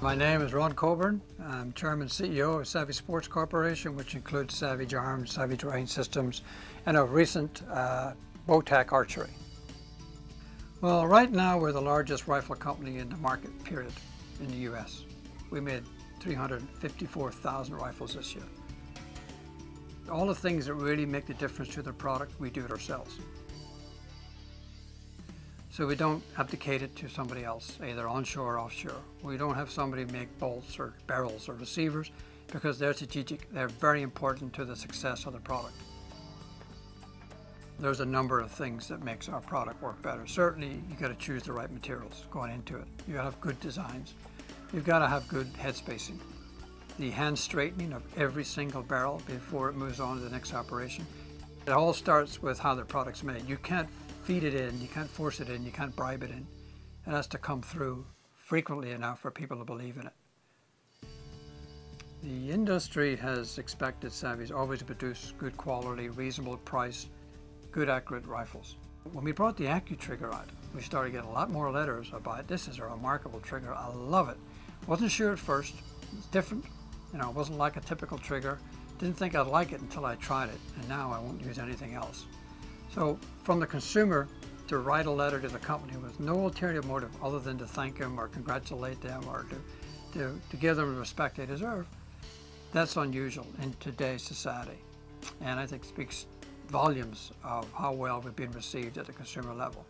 My name is Ron Coburn. I'm Chairman and CEO of Savage Sports Corporation, which includes Savage Arms, Savage Range Systems, and a recent Bowtac Archery. Well, right now we're the largest rifle company in the market, period, in the U.S. We made 354,000 rifles this year. All the things that really make the difference to the product, we do it ourselves. So we don't abdicate it to somebody else, either onshore or offshore. We don't have somebody make bolts or barrels or receivers because they're strategic. They're very important to the success of the product. There's a number of things that makes our product work better. Certainly, you got to choose the right materials going into it. You got to have good designs. You've got to have good head spacing. The hand straightening of every single barrel before it moves on to the next operation. It all starts with how the product's made. You can't feed it in, you can't force it in, you can't bribe it in. It has to come through frequently enough for people to believe in it. The industry has expected Savage always to produce good quality, reasonable price, good accurate rifles. When we brought the AccuTrigger out, we started getting a lot more letters about this is a remarkable trigger, I love it. Wasn't sure at first, it's different, it wasn't like a typical trigger. Didn't think I'd like it until I tried it, and now I won't use anything else. So from the consumer to write a letter to the company with no ulterior motive other than to thank them or congratulate them or to give them the respect they deserve, that's unusual in today's society. And I think speaks volumes of how well we've been received at the consumer level.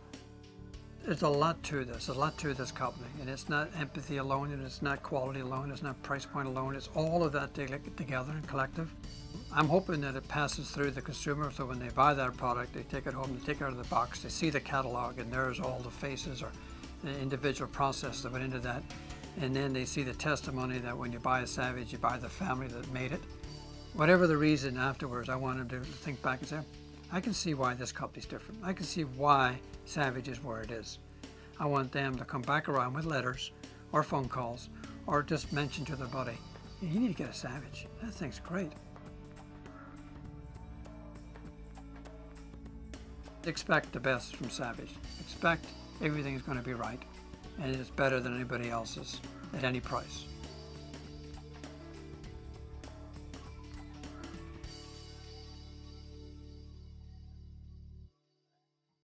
There's a lot to this, there's a lot to this company, and it's not empathy alone, and it's not quality alone, it's not price point alone, it's all of that together and collective. I'm hoping that it passes through the consumer, so when they buy that product, they take it home, they take it out of the box, they see the catalog, and there's all the faces or the individual process that went into that, and then they see the testimony that when you buy a Savage, you buy the family that made it. Whatever the reason afterwards, I want them to think back and say, I can see why this company's different. I can see why Savage is where it is. I want them to come back around with letters or phone calls or just mention to their buddy, you need to get a Savage. That thing's great. Expect the best from Savage. Expect everything's going to be right and it's better than anybody else's at any price.